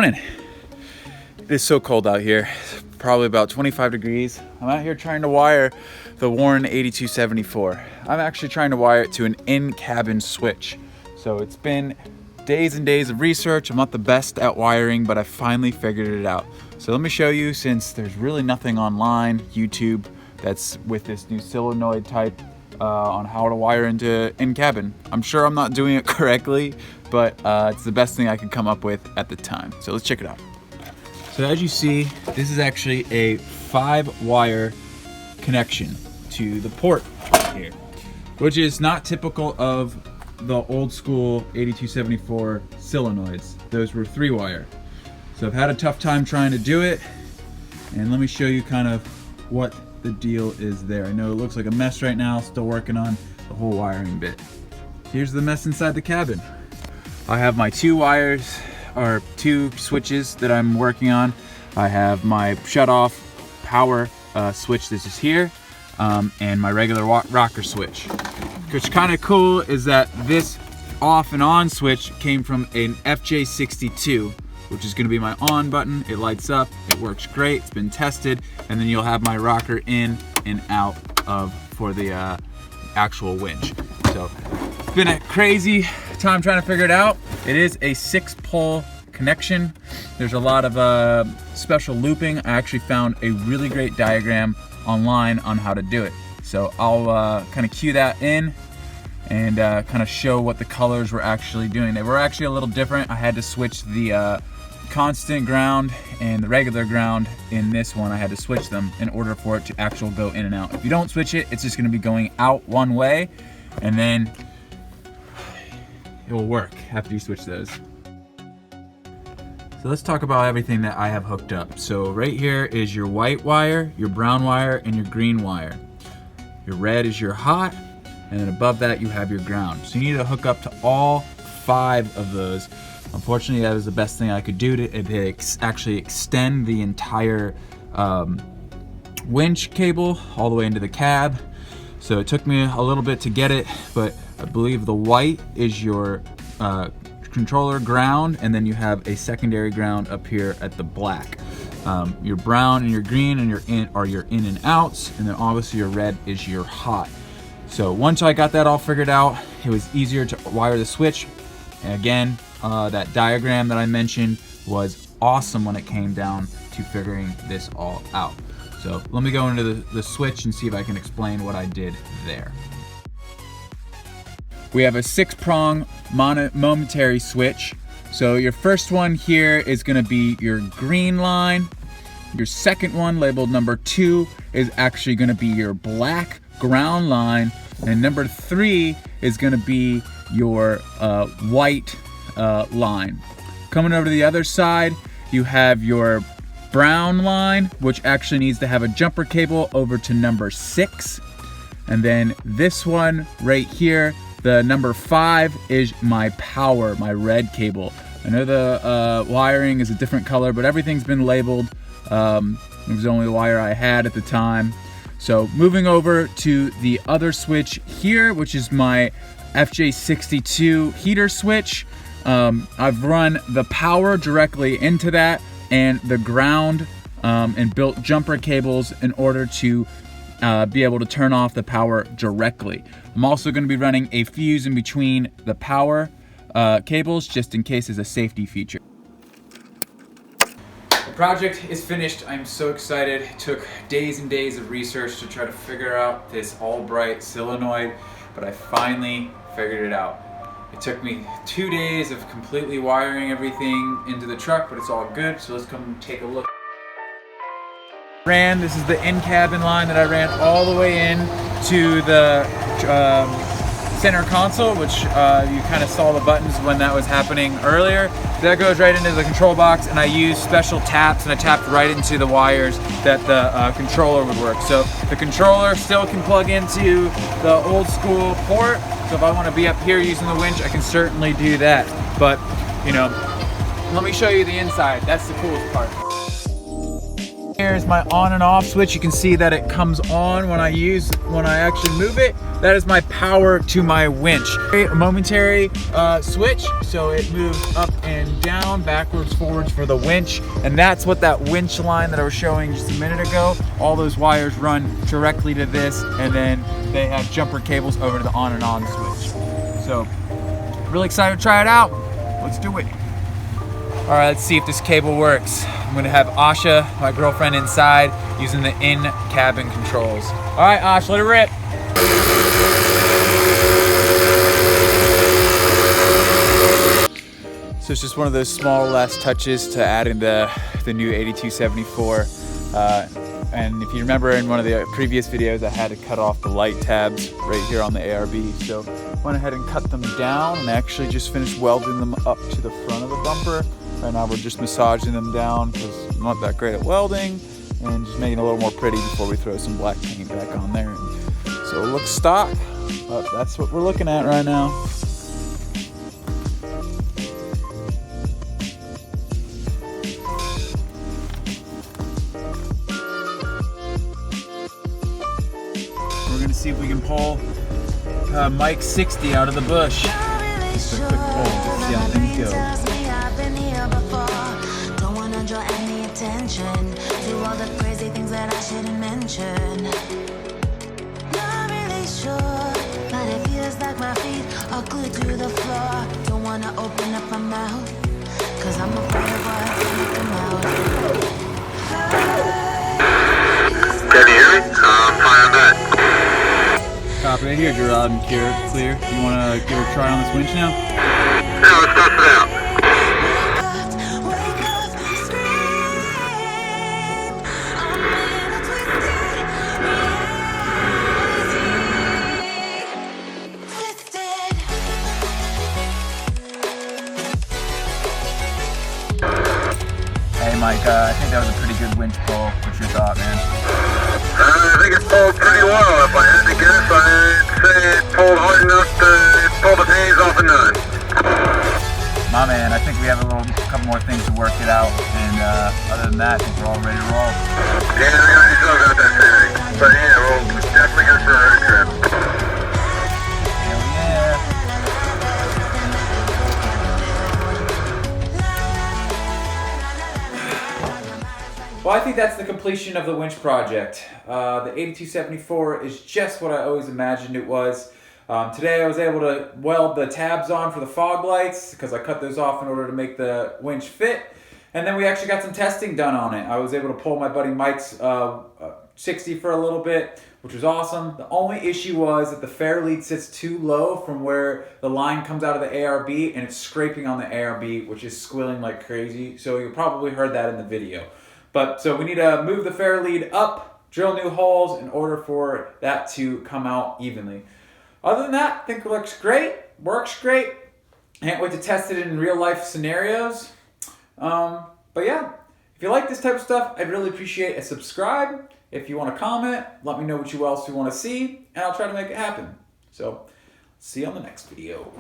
morning. It is so cold out here, probably about 25 degrees. I'm out here trying to wire the Warren 8274. I'm actually trying to wire it to an in-cabin switch. So it's been days and days of research. I'm not the best at wiring, but I finally figured it out. So let me show you, since there's really nothing online, YouTube, that's with this new solenoid type on how to wire into in-cabin. I'm sure I'm not doing it correctly, but it's the best thing I could come up with at the time. So let's check it out. So as you see, this is actually a 5-wire connection to the port here, which is not typical of the old school 8274 solenoids. Those were 3-wire. So I've had a tough time trying to do it, and let me show you kind of what the deal is there. I know it looks like a mess right now, still working on the whole wiring bit. Here's the mess inside the cabin. I have my 2 wires, or 2 switches that I'm working on. I have my shut-off power switch, this is here, and my regular rocker switch. What's kind of cool is that this off and on switch came from an FJ62, which is going to be my on button. It lights up, it works great, it's been tested, and then you'll have my rocker in and out for the actual winch. So it's been a crazy time trying to figure it out. It is a 6-pole connection. There's a lot of special looping. I actually found a really great diagram online on how to do it. So I'll kind of cue that in and kind of show what the colors were actually doing. They were actually a little different. I had to switch the constant ground and the regular ground in this one. I had to switch them in order for it to actually go in and out. If you don't switch it, it's just going to be going out one way, and then it will work after you switch those. So let's talk about everything that I have hooked up. So right here is your white wire, your brown wire, and your green wire. Your red is your hot, and then above that you have your ground. So you need to hook up to all 5 of those. Unfortunately, that was the best thing I could do to actually extend the entire winch cable all the way into the cab. So it took me a little bit to get it, but I believe the white is your controller ground, and then you have a secondary ground up here at the black. Your brown and your green and your in and outs, and then obviously your red is your hot. So once I got that all figured out, it was easier to wire the switch. And again, that diagram that I mentioned was awesome when it came down to figuring this all out. So let me go into the switch and see if I can explain what I did there. We have a 6-prong momentary switch. So your first one here is going to be your green line. Your second one, labeled number 2, is actually going to be your black ground line, and number 3 is going to be your white line. Coming over to the other side, you have your brown line, which actually needs to have a jumper cable over to number 6, and then this one right here, the number 5, is my power, my red cable. I know the wiring is a different color, but everything's been labeled. It was the only wire I had at the time. So moving over to the other switch here, which is my FJ62 heater switch. I've run the power directly into that and the ground and built jumper cables in order to be able to turn off the power directly. I'm also going to be running a fuse in between the power cables just in case as a safety feature. The project is finished. I'm so excited. It took days and days of research to try to figure out this Albright Solenoid, but I finally figured it out. It took me 2 days of completely wiring everything into the truck, but it's all good, so let's come take a look. This is the in-cabin line that I ran all the way in to the center console, which you kind of saw the buttons when that was happening earlier. That goes right into the control box, and I used special taps, and I tapped right into the wires that the controller would work. So the controller still can plug into the old school port, so if I want to be up here using the winch, I can certainly do that. But, you know, let me show you the inside. That's the coolest part. Here's my on and off switch. You can see that it comes on when I actually move it. That is my power to my winch. A momentary switch, so it moves up and down, backwards, forwards for the winch. And that's what that winch line that I was showing just a minute ago, all those wires run directly to this, and then they have jumper cables over to the on and on switch. So, really excited to try it out. Let's do it. All right, let's see if this cable works. I'm gonna have Asha, my girlfriend, inside using the in-cabin controls. All right, Ash, let it rip. So it's just one of those small last touches to adding the new 8274. And if you remember in one of the previous videos, I had to cut off the light tabs right here on the ARB. So went ahead and cut them down and actually just finished welding them up to the front of the bumper. Right now we're just massaging them down because I'm not that great at welding, and just making it a little more pretty before we throw some black paint back on there. And so it looks stock, but that's what we're looking at right now. We're gonna see if we can pull Mike 60 out of the bush. Just a quick pull, just see how things go. Do all the crazy things that I shouldn't mention. Not really sure, but it feels like my feet are glued to the floor. Don't wanna open up my mouth, cause I'm afraid of what's gonna come out. Can you hear me? Fine on that. Copy, I hear you loud and clear. You wanna give it a try on this winch now? Yeah, let's test it out. Hey Mike, I think that was a pretty good winch pull. What's your thought, man? I think it pulled pretty well. If I had to guess, I'd say it pulled hard enough to pull the panties off a nut. My man, I think we have a couple more things to work it out, and other than that, I think we're all ready to roll. Yeah, we already talked about that today. But yeah, we'll definitely go for a road trip. Hell yeah. Well, I think that's the completion of the winch project. The 8274 is just what I always imagined it was. Today I was able to weld the tabs on for the fog lights because I cut those off in order to make the winch fit. And then we actually got some testing done on it. I was able to pull my buddy Mike's 60 for a little bit, which was awesome. The only issue was that the fair lead sits too low from where the line comes out of the ARB, and it's scraping on the ARB, which is squealing like crazy. So you probably heard that in the video. But so we need to move the fair lead up, drill new holes in order for that to come out evenly. Other than that, I think it looks great, works great. Can't wait to test it in real life scenarios. But yeah, if you like this type of stuff, I'd really appreciate a subscribe. If you want to comment, let me know what else you want to see, and I'll try to make it happen. So, see you on the next video.